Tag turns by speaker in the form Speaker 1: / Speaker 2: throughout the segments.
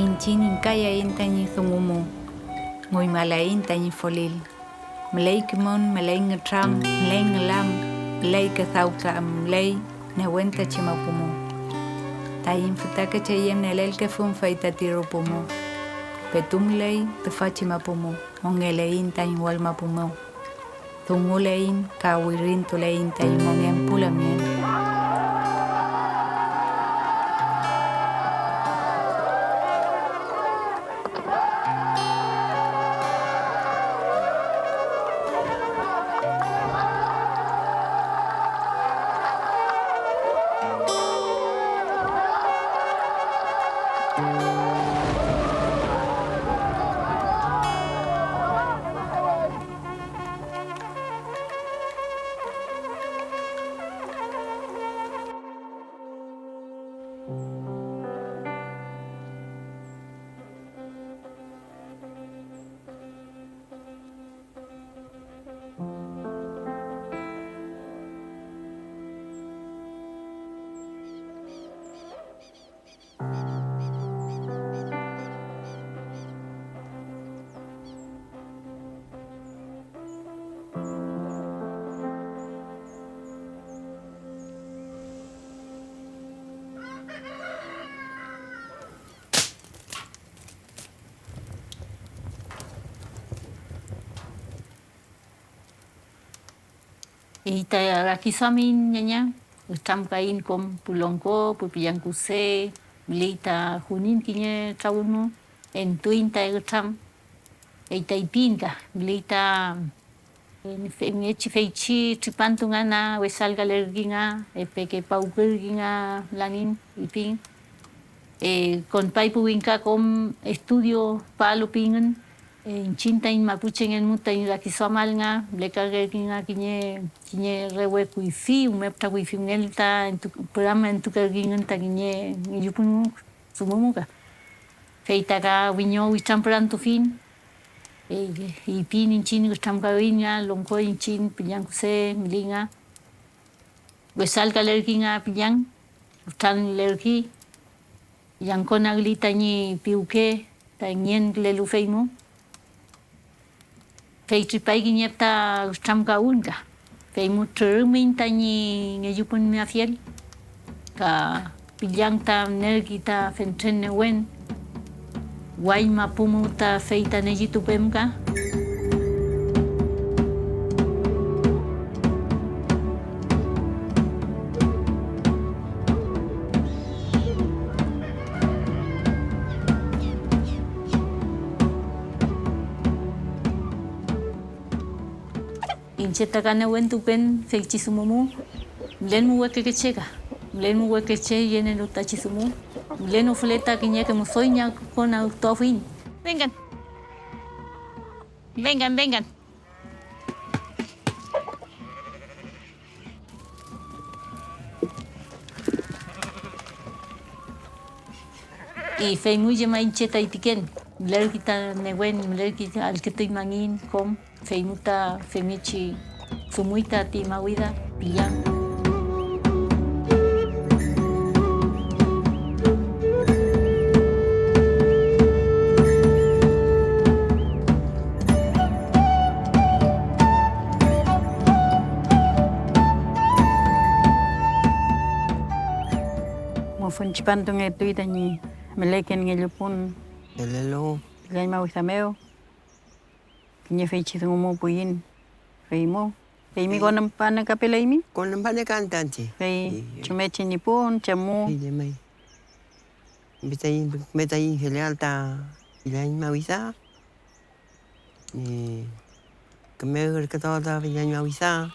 Speaker 1: Inchin inkaya intañi thungumu, ngui mala intañi folil. Mlei kimon, mlei ngatram, mlei ngalam, mlei kathauka, mlei newenta chimapumu. Tayin futaka chayem nelel que fun feita tirupumu. Petum lei tufachimapumu, ongelein tayin walmapumu. Thungulein kawirin tulein tayin mongem pulamien.
Speaker 2: Ita rakisamin nyanya, ustam kain kom pulongko, pupiyangkuse, milita hunin kinya trawuno, entuin ta ustam, ita ipinka, milita ngechi feichi tripantungana, wesalga lerginga, epeke paugerginga lanin ipin, con paipuinka kom estudio palupingen, chinta in mapuche en muta in rakisamal nga, blekarginga kiñe rewe kuifi umepta kuifi ngelta en tu programa en tu kergingen ta kiñe yupunu sumumuka feita ka wiño wicham tu fin y pin in chin wicham ka wiña lonko in chin piñan kuse milinga wesal ka lerginga piñan ustan lergi yang kona glita ni piuke ta ñen lelu feimo feitri pai kiñepta ustam ka unka Feimu termin tani ngejupun mia fiel ka pilyang ta nergita fentren wen wai mapumu ta feita nejitu pemka Incheta kane wen tupen feichi sumumu len mu weke chega len mu weke che yene no tachi sumu len ofleta kiñe que musoña con autofin vengan vengan vengan y fei muy yema incheta itiken lergita newen lergita alkete mangin kom feimuta femichi sumuita ti mawida pillan
Speaker 1: Mo funchipantung etuita ni meleken ngelupun.
Speaker 3: Elelo.
Speaker 1: Pilay mawisameo. Kiñe feichi thungumu puyin. Feimo. Feimi konam pana kapelaimi?
Speaker 3: Konam pana kantanti.
Speaker 1: Fei chumechi nipun, chamu.
Speaker 3: Fei mai. Metayin filial ta pilay mawisa. Ni kemer katoda pilay mawisa.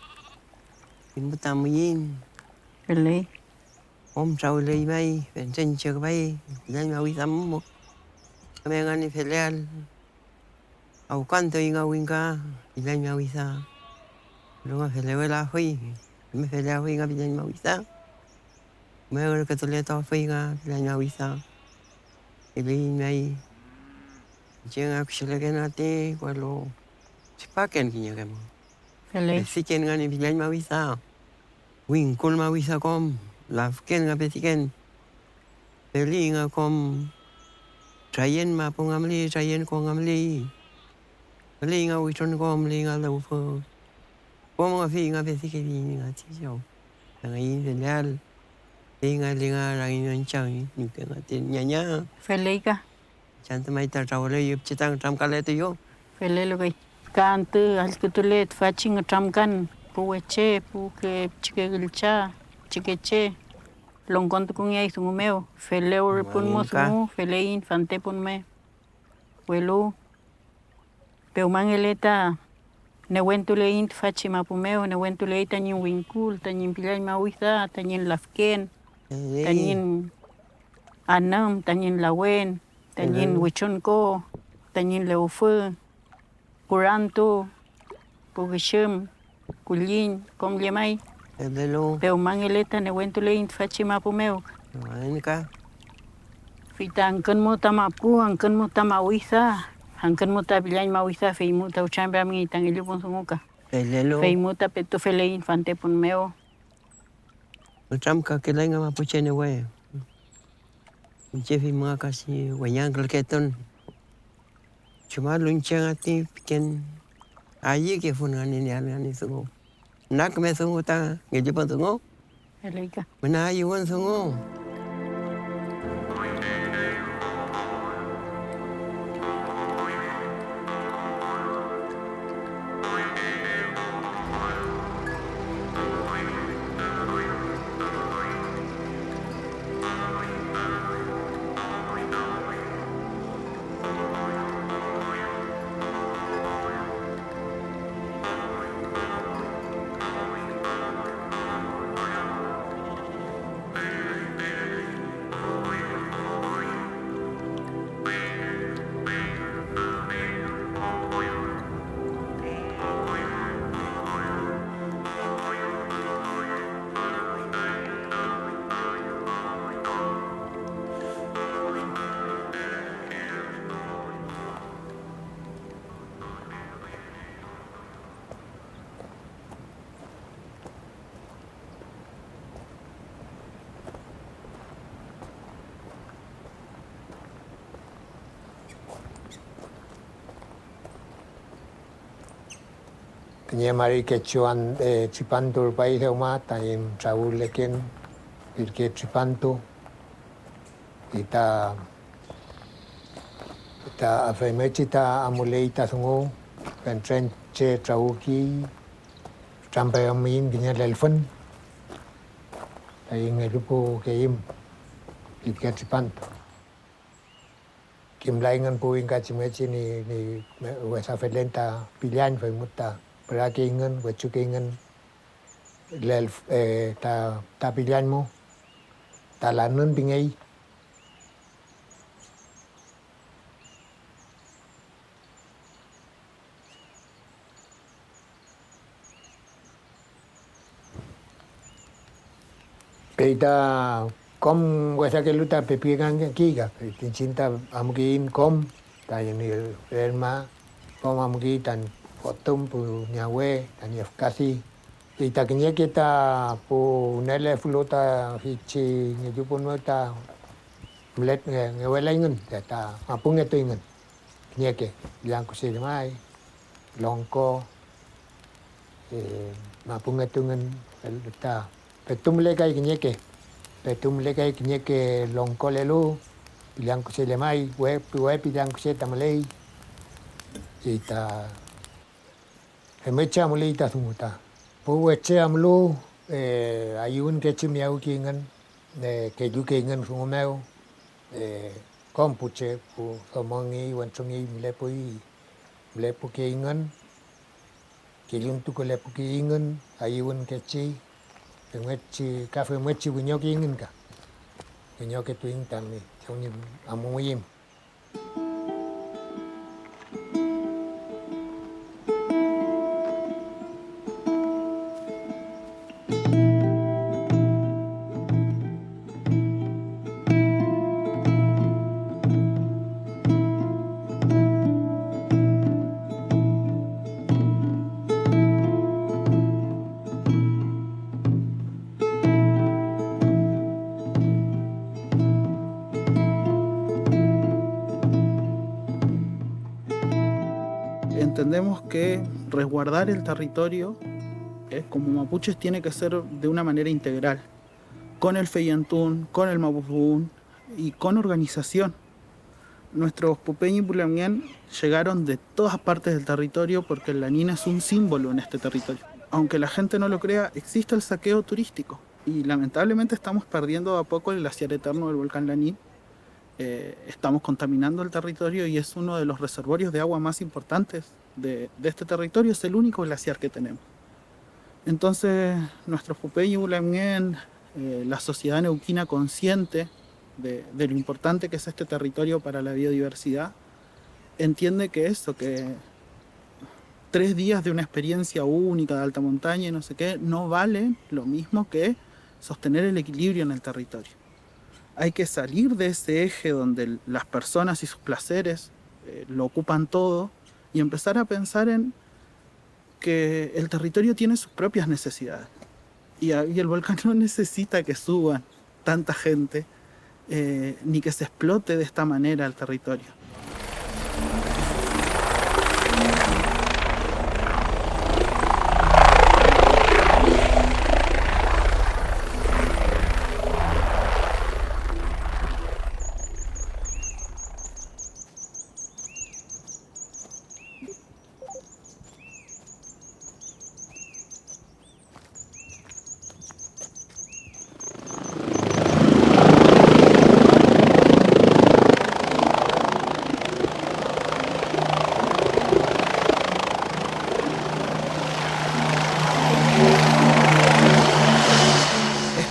Speaker 3: Imbutamuyin.
Speaker 1: Pilay.
Speaker 3: Om trau lei mai, pen chơ mai, pilay mawisa mo. Kemer ni filial. Au kanto inga winga pilay mawisa. Luego se le ve la fui, me se le fui a pillar mi avisa. Me acuerdo que tú le estabas fui a pillar mi avisa. Y le dije ahí, llega a que le queda a ti, cuando se paquen que llegamos. Si quieren ganar pillar mi avisa, win con mi avisa com, la quieren a pesiquen, pelinga com, trayen ma pong amli trayen ko ngamli mali nga wichon ko amli nga lo fo ko nga fi nga besi ke ni nga ti jo nga yin de leal linga rangin chang ni ke nga tin nya
Speaker 1: Feleika.
Speaker 3: chanta mai ta trawle yup chitang tram kale to yo
Speaker 1: Felelo gay. Kantu alkutulet faching tramkan puweche puke chikegilcha chikeche longkon tukunya isungumeo feleo pun mo sumu felein fante pun me welu peumangeleta newentulein fachi mapumeo newentulei tañin winkul tañin pilay mawisa tañin lafken tañin anam tañin lawen tañin wichonko tañin leufu kuranto pugishim kulin komlemay
Speaker 3: lelo
Speaker 1: peumangeleta newentulein fachi mapumeo
Speaker 3: ka
Speaker 1: fita angkan mo tamapu angkan mo tamawisa angkan mo tabilay mawisa fei mo ta uchamba mi tangilipon sunguka
Speaker 3: lelo
Speaker 1: fei mo ta petu felein fante pun meo
Speaker 3: tram ka ke lenga ma puche ne we Jefi mga kasi wanyang kalketon cuma luncang ati piken ayi ke fun ngani sungu nak me sungu ta ngejepan sungu
Speaker 1: Eleika.
Speaker 3: mana ayuan sungu
Speaker 4: Kenya mari kecuan Cipanto pai rumah taim Raul leken irke Cipanto kita afemecita amuleita sungo pentren che trauki sampai amin kenya lelfon taim ngelupo keim irke Cipanto kim laingan puing kacimeci ni wesa felenta pilihan femuta Perakingan, wacukingan, lel ta pilihan mo, talanan bingay. Kita kom wasa keluta pepigan kiga, cinta amukin kom, tayo ni Elma, kom amukitan. Potom pu nyawe dan yafkasi kita kenya kita pu nele flota hici ngejupun mata mlet ngewelaingen ta mapung itu ingen kenya ke bilang kusi mai longko mapung itu ingen ta petum lekai kenya ke longko lelu bilang kusi mai we bilang kusi tamalei kita mecha mulai ta sumuta po weche amlo ayun ke chimiau kingan ke ju kingan sumau kompuche pu somongi wanchongi mlepo kingan kilun tu ko lepo kingan ayun ke chi mechi kafe mechi bunyo kingan ka bunyo ke tuing tami chongni amuyim
Speaker 5: entendemos que resguardar el territorio como mapuches tiene que ser de una manera integral, con el Feyentún, con el Mapudungun y con organización. Nuestros Pupeñi y Pulamien llegaron de todas partes del territorio porque el Lanín es un símbolo en este territorio. Aunque la gente no lo crea, existe el saqueo turístico y lamentablemente estamos perdiendo a poco el glaciar eterno del volcán Lanín. Estamos contaminando el territorio y es uno de los reservorios de agua más importantes de este territorio, es el único glaciar que tenemos. Entonces, nuestros Pupeñi y Pulamien, la sociedad neuquina consciente de lo importante que es este territorio para la biodiversidad, entiende que 3 días de una experiencia única de alta montaña y no sé qué, no vale lo mismo que sostener el equilibrio en el territorio. Hay que salir de ese eje donde las personas y sus placeres lo ocupan todo y empezar a pensar en que el territorio tiene sus propias necesidades. Y el volcán no necesita que suban tanta gente, ni que se explote de esta manera el territorio.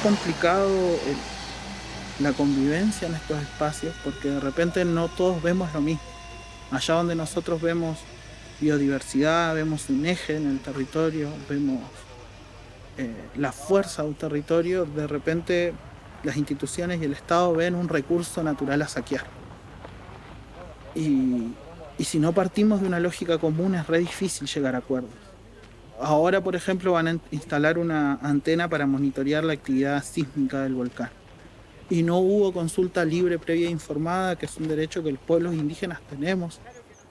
Speaker 5: Complicado la convivencia en estos espacios porque de repente no todos vemos lo mismo. Allá donde nosotros vemos biodiversidad, vemos un eje en el territorio, vemos la fuerza de un territorio, de repente las instituciones y el Estado ven un recurso natural a saquear. Y si no partimos de una lógica común es re difícil llegar a acuerdos. Ahora, por ejemplo, van a instalar una antena para monitorear la actividad sísmica del volcán. Y no hubo consulta libre, previa e informada, que es un derecho que los pueblos indígenas tenemos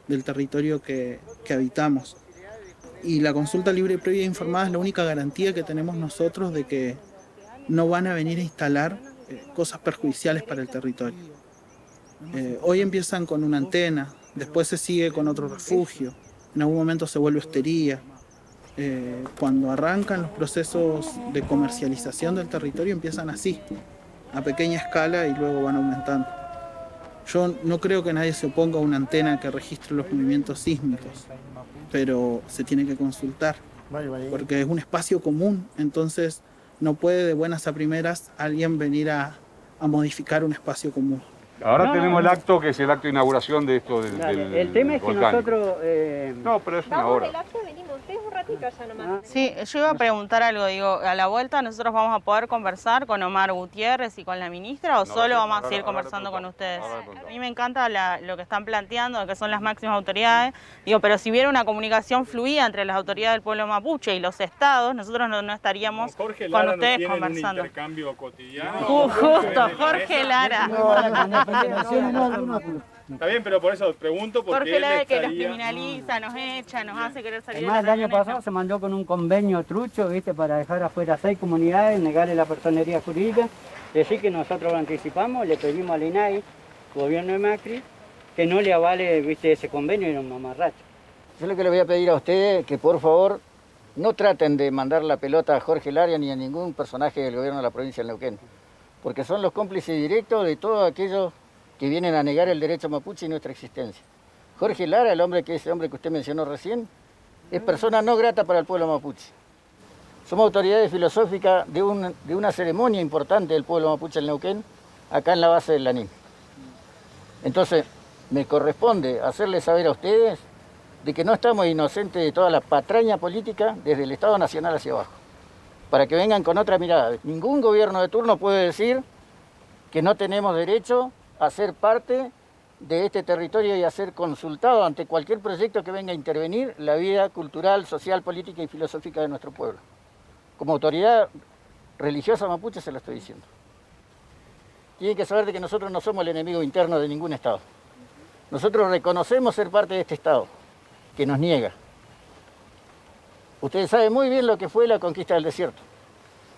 Speaker 5: del territorio que habitamos. Y la consulta libre, previa e informada es la única garantía que tenemos nosotros de que no van a venir a instalar cosas perjudiciales para el territorio. Hoy empiezan con una antena, después se sigue con otro refugio, en algún momento se vuelve hostería. Cuando arrancan los procesos de comercialización del territorio empiezan así, a pequeña escala y luego van aumentando. Yo no creo que nadie se oponga a una antena que registre los movimientos sísmicos, pero se tiene que consultar, porque es un espacio común, entonces no puede de buenas a primeras alguien venir a modificar un espacio común.
Speaker 6: Ahora tenemos el acto, que es el acto de inauguración de esto del
Speaker 7: el tema es que
Speaker 6: volcán.
Speaker 7: nosotros...
Speaker 6: No, pero es una hora.
Speaker 8: El acto venimos ustedes un ratito allá nomás.
Speaker 9: Sí, yo iba a preguntar algo, digo, a la vuelta nosotros vamos a poder conversar con Omar Gutiérrez y con la ministra o solo vamos a seguir conversando con ustedes. A mí me encanta lo que están planteando, que son las máximas autoridades, digo, pero si hubiera una comunicación fluida entre las autoridades del pueblo mapuche y los estados, nosotros no estaríamos con ustedes conversando.
Speaker 6: Un intercambio cotidiano.
Speaker 9: Justo, Jorge Lara.
Speaker 6: Está bien, pero por eso pregunto, porque
Speaker 9: Jorge Lara que nos criminaliza, nos echa, nos hace querer salir.
Speaker 7: Además, el año pasado se mandó con un convenio trucho, ¿viste? Para dejar afuera 6 comunidades, negarle la personería jurídica. Decir que nosotros lo anticipamos, le pedimos al INAI, gobierno de Macri, que no le avale, ¿viste? Ese convenio, era un mamarracho.
Speaker 10: Yo lo que le voy a pedir a ustedes que por favor no traten de mandar la pelota a Jorge Lara ni a ningún personaje del gobierno de la provincia de Neuquén, porque son los cómplices directos de todos aquellos que vienen a negar el derecho mapuche y nuestra existencia. Jorge Lara, ese hombre que usted mencionó recién, es persona no grata para el pueblo mapuche. Somos autoridades filosóficas de una ceremonia importante del pueblo mapuche en Neuquén, acá en la base del Lanín. Entonces, me corresponde hacerles saber a ustedes de que no estamos inocentes de toda la patraña política desde el Estado Nacional hacia abajo, para que vengan con otra mirada. Ningún gobierno de turno puede decir que no tenemos derecho a ser parte de este territorio y a ser consultado ante cualquier proyecto que venga a intervenir la vida cultural, social, política y filosófica de nuestro pueblo. Como autoridad religiosa mapuche se lo estoy diciendo. Tienen que saber de que nosotros no somos el enemigo interno de ningún Estado. Nosotros reconocemos ser parte de este Estado. que nos niega. Ustedes saben muy bien lo que fue la conquista del desierto.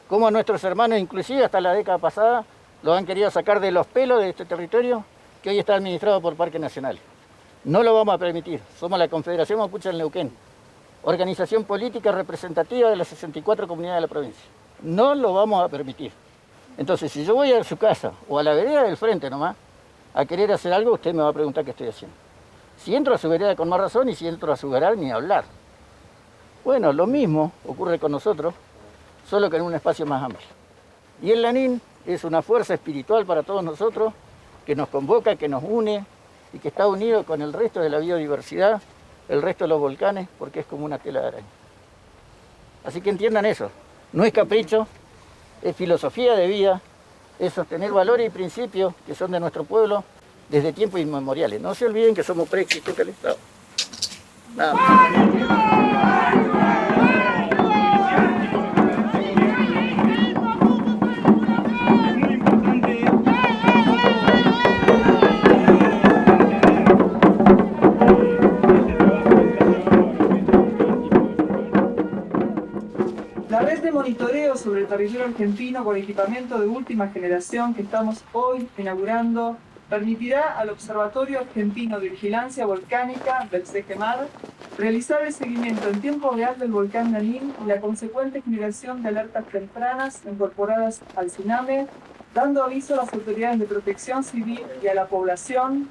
Speaker 10: Cómo a nuestros hermanos, inclusive hasta la década pasada, los han querido sacar de los pelos de este territorio que hoy está administrado por Parques Nacionales. No lo vamos a permitir. Somos la Confederación Mapuche del Neuquén, organización política representativa de las 64 comunidades de la provincia. No lo vamos a permitir. Entonces, si yo voy a su casa o a la vereda del frente nomás a querer hacer algo, usted me va a preguntar qué estoy haciendo. Si entro a su vereda con más razón y si entro a su veral ni hablar. Bueno, lo mismo ocurre con nosotros, solo que en un espacio más amplio. Y el Lanín es una fuerza espiritual para todos nosotros, que nos convoca, que nos une y que está unido con el resto de la biodiversidad, el resto de los volcanes, porque es como una tela de araña. Así que entiendan eso, no es capricho, es filosofía de vida, es sostener valores y principios que son de nuestro pueblo desde tiempos inmemoriales. No se olviden que somos preexistentes del Estado. Nada más.
Speaker 11: La red de monitoreo sobre el territorio argentino con equipamiento de última generación que estamos hoy inaugurando permitirá al Observatorio Argentino de Vigilancia Volcánica del CEGEMAR realizar el seguimiento en tiempo real del volcán Lanín y la consecuente generación de alertas tempranas incorporadas al CINAME, dando aviso a las autoridades de protección civil y a la población.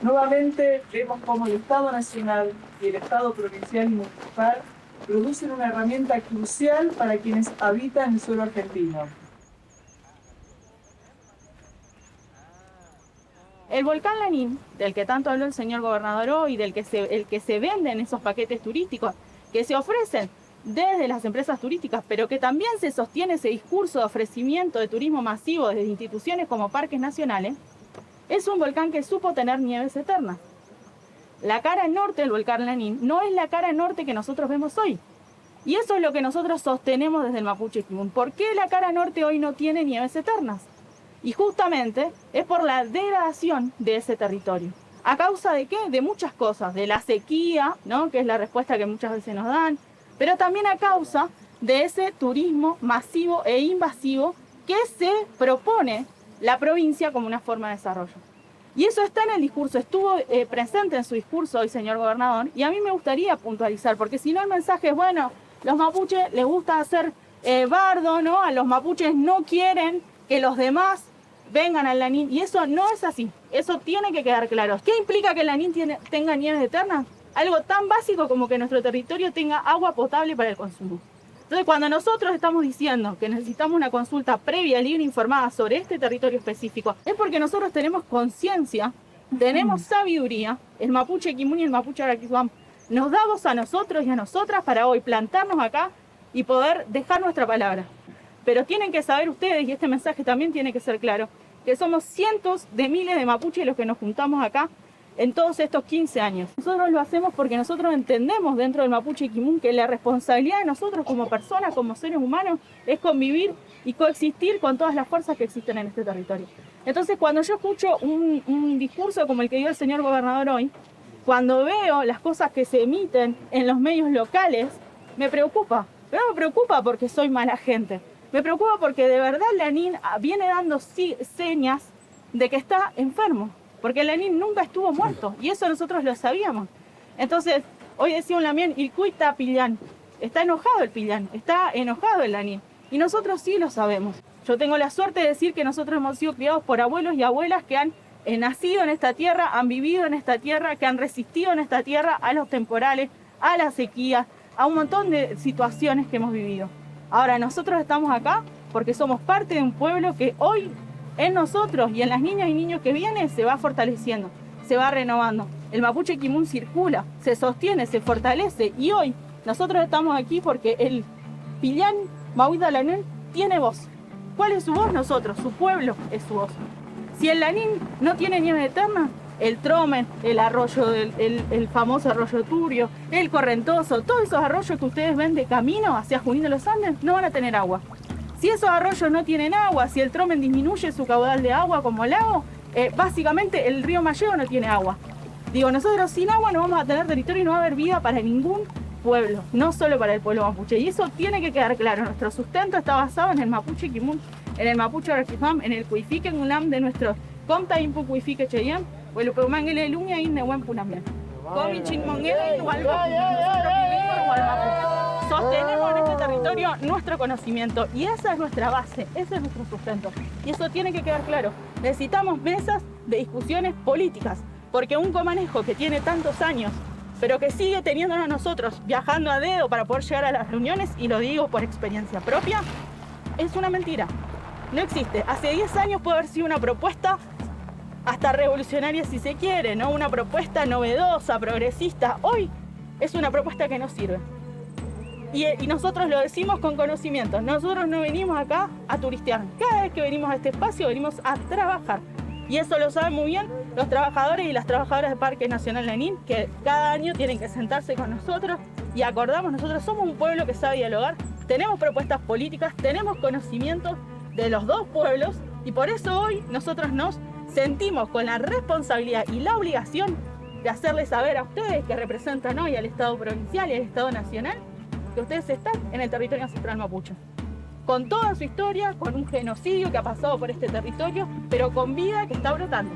Speaker 11: Nuevamente vemos cómo el Estado Nacional y el Estado Provincial y Municipal producen una herramienta crucial para quienes habitan el suelo argentino.
Speaker 9: El volcán Lanín, del que tanto habló el señor gobernador hoy, el que se vende en esos paquetes turísticos, que se ofrecen desde las empresas turísticas, pero que también se sostiene ese discurso de ofrecimiento de turismo masivo desde instituciones como parques nacionales, es un volcán que supo tener nieves eternas. La cara norte del volcán Lanín no es la cara norte que nosotros vemos hoy. Y eso es lo que nosotros sostenemos desde el Mapuche Kimun. ¿Por qué la cara norte hoy no tiene nieves eternas? Y justamente es por la degradación de ese territorio. ¿A causa de qué? De muchas cosas. De la sequía, ¿no? Que es la respuesta que muchas veces nos dan. Pero también a causa de ese turismo masivo e invasivo que se propone la provincia como una forma de desarrollo. Y eso está en el discurso, estuvo presente en su discurso hoy, señor gobernador, y a mí me gustaría puntualizar, porque si no el mensaje es, bueno, los mapuches les gusta hacer bardo, ¿no? A los mapuches no quieren que los demás vengan al Lanín, y eso no es así, eso tiene que quedar claro. ¿Qué implica que el Lanín tenga nieves eternas? Algo tan básico como que nuestro territorio tenga agua potable para el consumo. Entonces, cuando nosotros estamos diciendo que necesitamos una consulta previa, libre e informada sobre este territorio específico, es porque nosotros tenemos conciencia, tenemos sabiduría, el Mapuche Kimun y el Mapuche Araquishuam nos da voz a nosotros y a nosotras para hoy plantarnos acá y poder dejar nuestra palabra. Pero tienen que saber ustedes, y este mensaje también tiene que ser claro, que somos cientos de miles de mapuches los que nos juntamos acá en todos estos 15 años. Nosotros lo hacemos porque nosotros entendemos dentro del Mapuche Kimun que la responsabilidad de nosotros como personas, como seres humanos, es convivir y coexistir con todas las fuerzas que existen en este territorio. Entonces, cuando yo escucho un discurso como el que dio el señor gobernador hoy, cuando veo las cosas que se emiten en los medios locales, me preocupa. Pero no me preocupa porque soy mala gente. Me preocupa porque de verdad Lanín viene dando señas de que está enfermo. Porque el Lanín nunca estuvo muerto, y eso nosotros lo sabíamos. Entonces, hoy decía un Lamien, Ilcuita Pillán, está enojado el Pillán, está enojado el Lanín, y nosotros sí lo sabemos. Yo tengo la suerte de decir que nosotros hemos sido criados por abuelos y abuelas que han nacido en esta tierra, han vivido en esta tierra, que han resistido en esta tierra a los temporales, a la sequía, a un montón de situaciones que hemos vivido. Ahora, nosotros estamos acá porque somos parte de un pueblo que hoy en nosotros y en las niñas y niños que vienen se va fortaleciendo, se va renovando. El Mapuche Kimun circula, se sostiene, se fortalece, y hoy nosotros estamos aquí porque el Pillán Mahuida Lanín tiene voz. ¿Cuál es su voz? Nosotros, su pueblo es su voz. Si el Lanín no tiene nieve eterna, el Tromen, el arroyo, el famoso arroyo Turio, el Correntoso, todos esos arroyos que ustedes ven de camino hacia Junín de los Andes no van a tener agua. Si esos arroyos no tienen agua, si el Tromen disminuye su caudal de agua como lago, básicamente el río Malleo no tiene agua. Digo, nosotros sin agua no vamos a tener territorio y no va a haber vida para ningún pueblo, no solo para el pueblo mapuche. Y eso tiene que quedar claro. Nuestro sustento está basado en el mapuche Kimun, en el mapuche Arquifam, en el Cuifique Ngulam de nuestros Comta Impu Cuifique Cheyam, o el Peumangele Luña in Nehuan Punamian. Comi Chinmonguela y sostenemos en este territorio nuestro conocimiento y esa es nuestra base, ese es nuestro sustento. Y eso tiene que quedar claro. Necesitamos mesas de discusiones políticas, porque un comanejo que tiene tantos años, pero que sigue teniéndonos nosotros viajando a dedo para poder llegar a las reuniones, y lo digo por experiencia propia, es una mentira. No existe. Hace 10 años puede haber sido una propuesta hasta revolucionaria si se quiere, ¿no? Una propuesta novedosa, progresista. Hoy es una propuesta que no sirve. Y nosotros lo decimos con conocimiento. Nosotros no venimos acá a turistear. Cada vez que venimos a este espacio venimos a trabajar. Y eso lo saben muy bien los trabajadores y las trabajadoras del Parque Nacional Lanín, que cada año tienen que sentarse con nosotros y acordamos. Nosotros somos un pueblo que sabe dialogar, tenemos propuestas políticas, tenemos conocimiento de los dos pueblos y por eso hoy nosotros nos sentimos con la responsabilidad y la obligación de hacerles saber a ustedes que representan hoy al Estado provincial y al Estado nacional que ustedes están en el territorio ancestral mapuche. Con toda su historia, con un genocidio que ha pasado por este territorio, pero con vida que está brotando.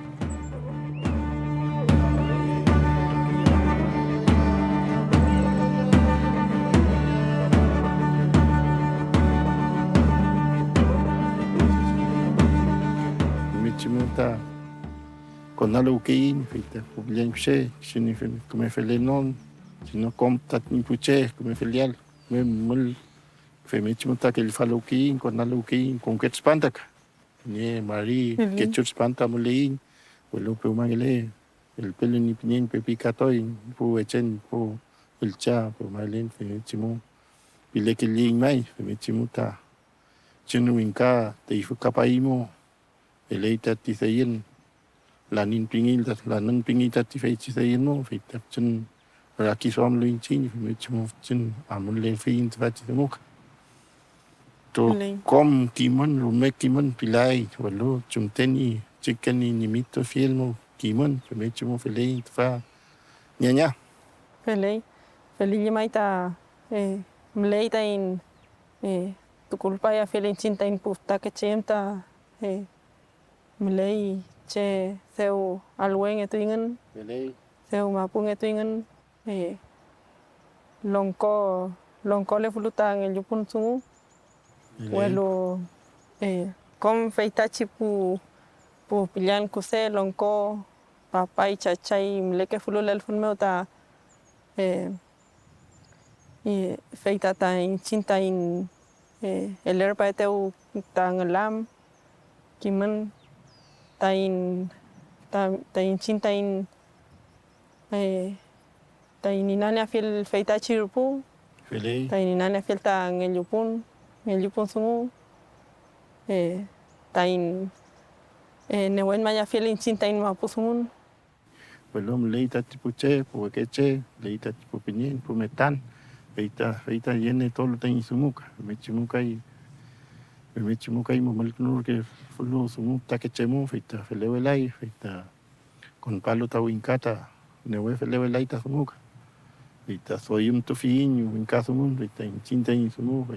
Speaker 12: Michimuta con aluquín, fita, publianche, si ni come felenon, si no compta ni puche, come filial, me Femichimuta que el faluquín, con aluquín, con que espantaca. Ni Marí, que espanta moleín, o el lope humangele, el pelo ni piñén, pepicatoy, pu echen, pu el cha, pu malén, femichimu. Y le que lin mai, femichimuta. Chenuinca, te ifu capaimo, el eita tizayen, la nin pingilta, la non pingita tifechizayen no, fita, chen, aquí som lo inchin, femichimu, chen, amon len fin, tvachimuka. Com kimon rume kimon pilai walu chumteni chikani nimito fielmo kimon pemechumo felei fa ñaña
Speaker 13: felei maita mleita in tu culpa ya felei chinta in pusta que chemta mlei che seu alwen etuingen felei seu mapung etuingen longko le flutan el yupun sungu Bueno, con feitachi pu pillan kuse lonko papai chachai mleke fulul el funmeo ta feita ta in chinta in el erpa eteu ta ngalam kiman ta in chinta in ta in inania fiel feitachi rupu ta in inania fiel ta ngel yupun el yupun sumu tain newen maya fiel in chintain mapusumun
Speaker 12: Belum leita tipo che, pu keche, leita tipo piñen, pu metan, feita yene todo tan sumuka, mechimuka y momalknur que fulu sumu ta kechemu feita felewelai, feita con palo ta winkata, newe felewelai ta sumuka. Feita soyum tu fiño, winkasumun, feita in chintain sumuka.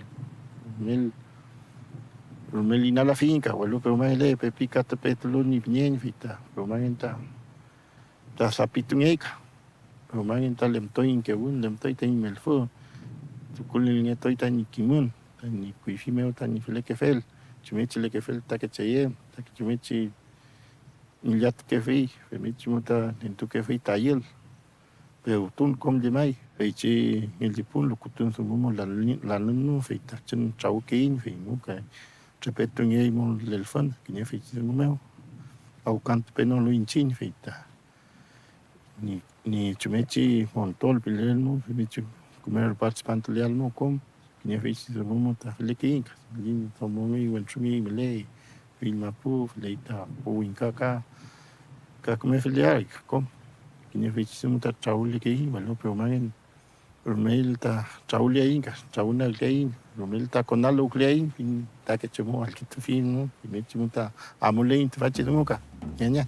Speaker 12: Rumel ina la finca, walu pe umele pe pica te petlo ni bien fita, pe umenta ta sapitungeka. Pe umenta lemtoin que un lemtoi ten melfo. Tu kulin etoi tan kimun, tan kuifime tan filekefel, chumechi lekefel ta que cheye, ta que chumechi ilyat que fei, femechi muta en tu que fei tayel. Pe utun kom de mai. Feichi el dipun lukutun sumumo la nunu feita chen chaukein feimu ka repeto ngei mon lelfan kinya feichi sumumeo au kant peno lo inchin feita ni chumechi montol pilelmo feichi comer participante lealmo com kinya feichi sumumo ta felekin lin tomomi wenchumi mele filmapu leita puinka ka comer filiar com kinya feichi sumuta chauli kei malo peumagen Rumel ta chaulia inca, chauna alcain, rumel ta con aluclein, ta que chemo al que tu fin, y me chimuta amulein, te fache de moca, ñaña.